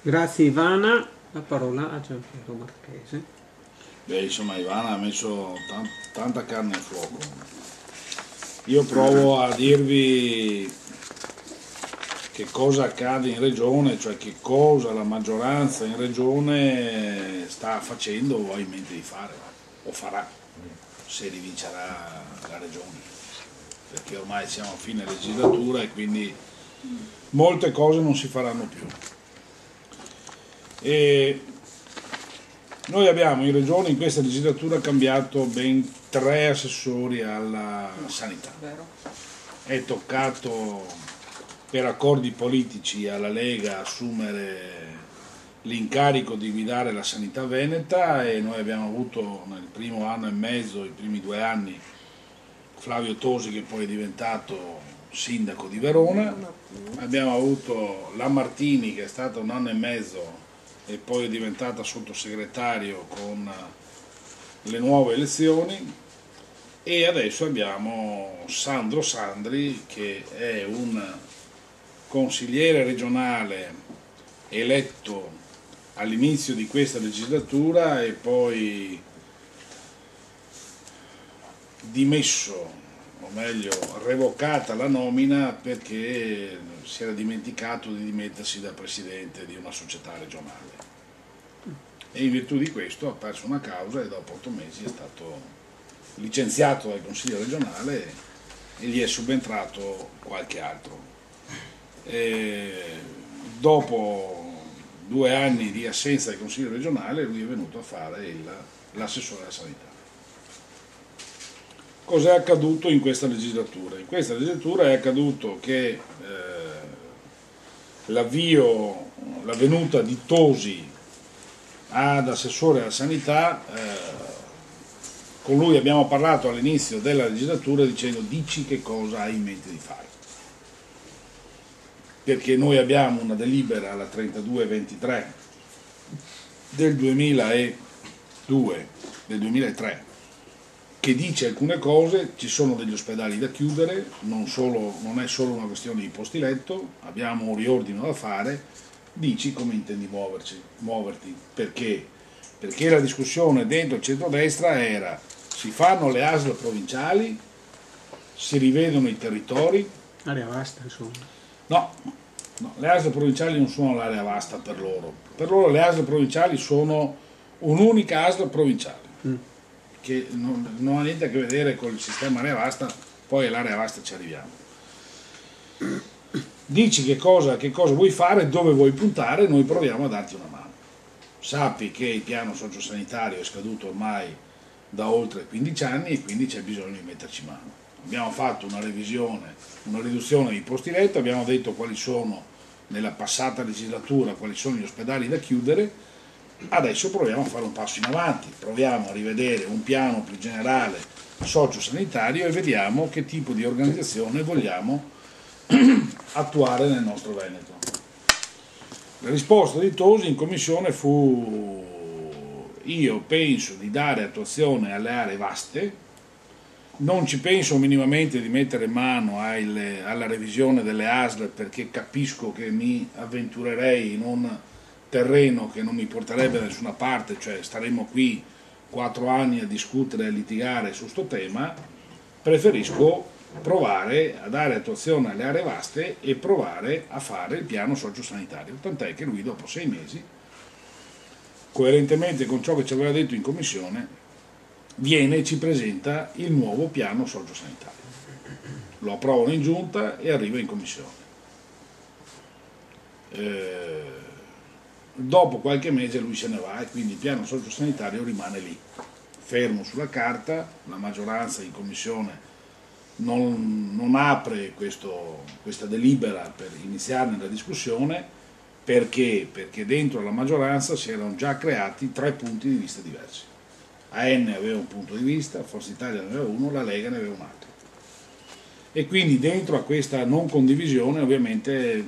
Grazie Ivana, la parola a Gianpiero Marchese. Beh, insomma, Ivana ha messo tanta carne al fuoco. Io provo a dirvi che cosa accade in regione, cioè che cosa la maggioranza in regione sta facendo o ha in mente di fare, o farà, se rivincerà la regione. Perché ormai siamo a fine legislatura e quindi molte cose non si faranno più. E noi abbiamo in regione in questa legislatura cambiato ben 3 assessori alla sanità. È toccato per accordi politici alla Lega assumere l'incarico di guidare la sanità veneta e noi abbiamo avuto nel primo anno e mezzo, i primi 2 anni, Flavio Tosi che poi è diventato sindaco di Verona, abbiamo avuto la Martini che è stata 1 anno e mezzo e poi è diventata sottosegretario con le nuove elezioni, e adesso abbiamo Sandro Sandri che è un consigliere regionale eletto all'inizio di questa legislatura e poi dimesso, o meglio revocata la nomina perché si era dimenticato di dimettersi da presidente di una società regionale. E in virtù di questo ha perso una causa e dopo 8 mesi è stato licenziato dal Consiglio regionale e gli è subentrato qualche altro. E dopo 2 anni di assenza del Consiglio regionale lui è venuto a fare l'assessore alla sanità. Cos'è accaduto in questa legislatura? In questa legislatura è accaduto che la venuta di Tosi ad assessore alla sanità, con lui abbiamo parlato all'inizio della legislatura dicendo dici che cosa hai in mente di fare, perché noi abbiamo una delibera, la 3223 del 2003 che dice alcune cose. Ci sono degli ospedali da chiudere, non è solo una questione di posti letto, abbiamo un riordino da fare. Dici come intendi muoverti, perché la discussione dentro il centrodestra era: si fanno le ASL provinciali, si rivedono i territori. Area vasta, insomma. No, le ASL provinciali non sono l'area vasta per loro le ASL provinciali sono un'unica ASL provinciale, che non ha niente a che vedere con il sistema area vasta, poi all'area vasta ci arriviamo. Dici che cosa vuoi fare, dove vuoi puntare, noi proviamo a darti una mano. Sappi che il piano sociosanitario è scaduto ormai da oltre 15 anni e quindi c'è bisogno di metterci mano. Abbiamo fatto una revisione, una riduzione dei posti letto, abbiamo detto quali sono nella passata legislatura, quali sono gli ospedali da chiudere. Adesso proviamo a fare un passo in avanti, proviamo a rivedere un piano più generale sociosanitario e vediamo che tipo di organizzazione vogliamo attuare nel nostro Veneto. La risposta di Tosi in commissione fu: io penso di dare attuazione alle aree vaste, non ci penso minimamente di mettere mano alla revisione delle ASL perché capisco che mi avventurerei in un terreno che non mi porterebbe da nessuna parte, cioè staremmo qui 4 anni a discutere e a litigare su sto tema. Preferisco provare a dare attuazione alle aree vaste e provare a fare il piano sociosanitario, tant'è che lui dopo 6 mesi, coerentemente con ciò che ci aveva detto in commissione, viene e ci presenta il nuovo piano sociosanitario. Lo approvano in giunta e arriva in commissione. Dopo qualche mese lui se ne va e quindi il piano sociosanitario rimane lì, fermo sulla carta. La maggioranza in commissione non apre questa delibera per iniziarne la discussione perché dentro la maggioranza si erano già creati 3 punti di vista diversi. AN aveva un punto di vista, Forza Italia ne aveva uno, la Lega ne aveva un altro, e quindi dentro a questa non condivisione ovviamente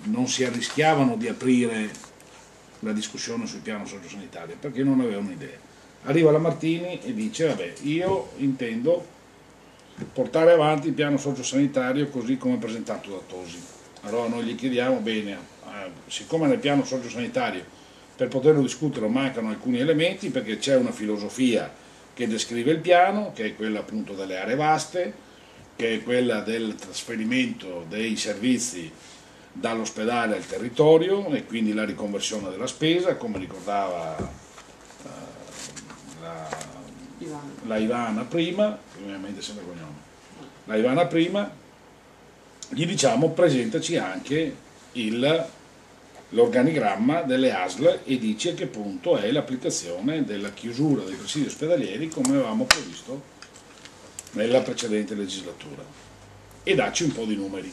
non si arrischiavano di aprire la discussione sul piano sociosanitario perché non avevano idea. Arriva la Martini e dice: vabbè, io intendo portare avanti il piano sociosanitario così come presentato da Tosi. Allora noi gli chiediamo, bene, siccome nel piano sociosanitario per poterlo discutere mancano alcuni elementi, perché c'è una filosofia che descrive il piano, che è quella appunto delle aree vaste, che è quella del trasferimento dei servizi dall'ospedale al territorio e quindi la riconversione della spesa, come ricordava la Ivana prima, ovviamente sempre cognome, la Ivana prima, gli diciamo presentaci anche l'organigramma delle ASL e dici a che punto è l'applicazione della chiusura dei presidi ospedalieri come avevamo previsto nella precedente legislatura e dacci un po' di numeri.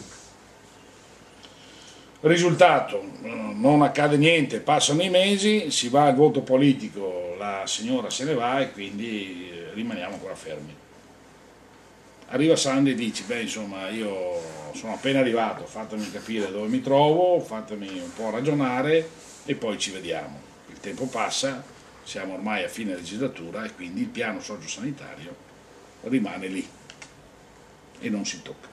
Risultato, non accade niente, passano i mesi, si va al voto politico, la signora se ne va e quindi rimaniamo ancora fermi. Arriva Sandy e dice, beh insomma io sono appena arrivato, fatemi capire dove mi trovo, fatemi un po' ragionare e poi ci vediamo. Il tempo passa, siamo ormai a fine legislatura e quindi il piano sociosanitario rimane lì e non si tocca.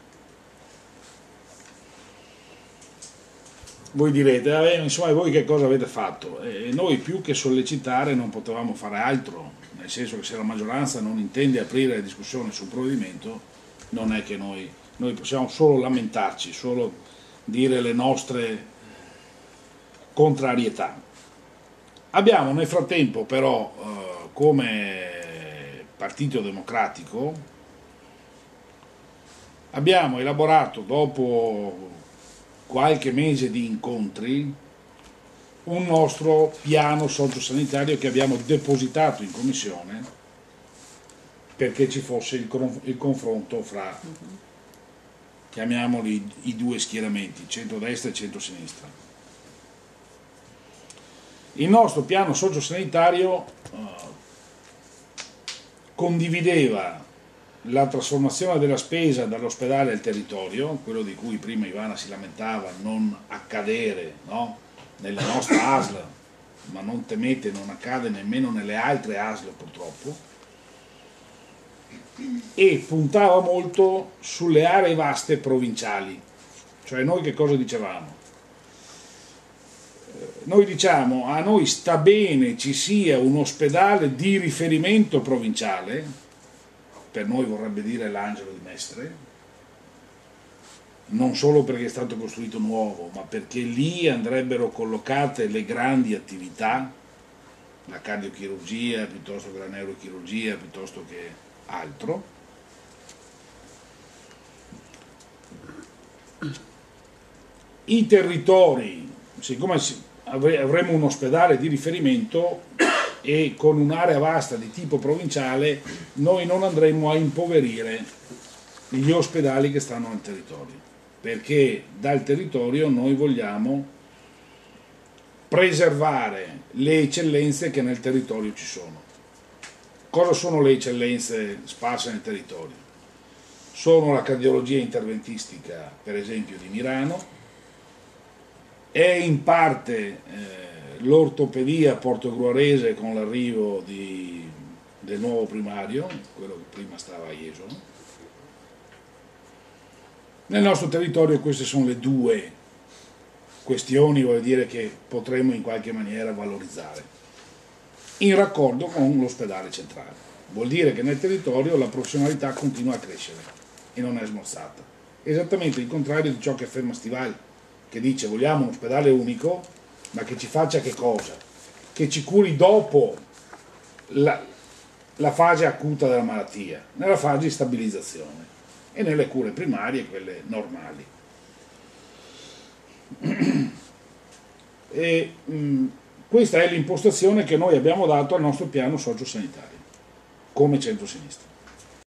Voi direte, insomma voi che cosa avete fatto? Noi più che sollecitare non potevamo fare altro, nel senso che se la maggioranza non intende aprire la discussione sul provvedimento non è che noi possiamo solo lamentarci, solo dire le nostre contrarietà. Abbiamo nel frattempo però come Partito Democratico abbiamo elaborato dopo qualche mese di incontri un nostro piano sociosanitario che abbiamo depositato in commissione perché ci fosse il confronto fra, chiamiamoli i due schieramenti, centrodestra e centrosinistra. Il nostro piano sociosanitario condivideva la trasformazione della spesa dall'ospedale al territorio, quello di cui prima Ivana si lamentava non accadere, no? Nella nostra ASL, ma non temete, non accade nemmeno nelle altre ASL purtroppo, e puntava molto sulle aree vaste provinciali. Cioè noi che cosa dicevamo? Noi diciamo a noi sta bene ci sia un ospedale di riferimento provinciale, per noi vorrebbe dire l'Angelo di Mestre, non solo perché è stato costruito nuovo, ma perché lì andrebbero collocate le grandi attività, la cardiochirurgia piuttosto che la neurochirurgia, piuttosto che altro. I territori, siccome avremo un ospedale di riferimento e con un'area vasta di tipo provinciale, noi non andremo a impoverire gli ospedali che stanno nel territorio, perché dal territorio noi vogliamo preservare le eccellenze che nel territorio ci sono. Cosa sono le eccellenze sparse nel territorio? Sono la cardiologia interventistica, per esempio, di Milano, è in parte l'ortopedia portogruarese con l'arrivo del nuovo primario, quello che prima stava a Jesolo. Nel nostro territorio queste sono le due questioni, voglio dire, che potremmo in qualche maniera valorizzare, in raccordo con l'ospedale centrale. Vuol dire che nel territorio la professionalità continua a crescere e non è smorzata. Esattamente il contrario di ciò che afferma Stival, che dice vogliamo un ospedale unico, ma che ci faccia che cosa? Che ci curi dopo la fase acuta della malattia, nella fase di stabilizzazione e nelle cure primarie, quelle normali. Questa è l'impostazione che noi abbiamo dato al nostro piano sociosanitario come centrosinistra.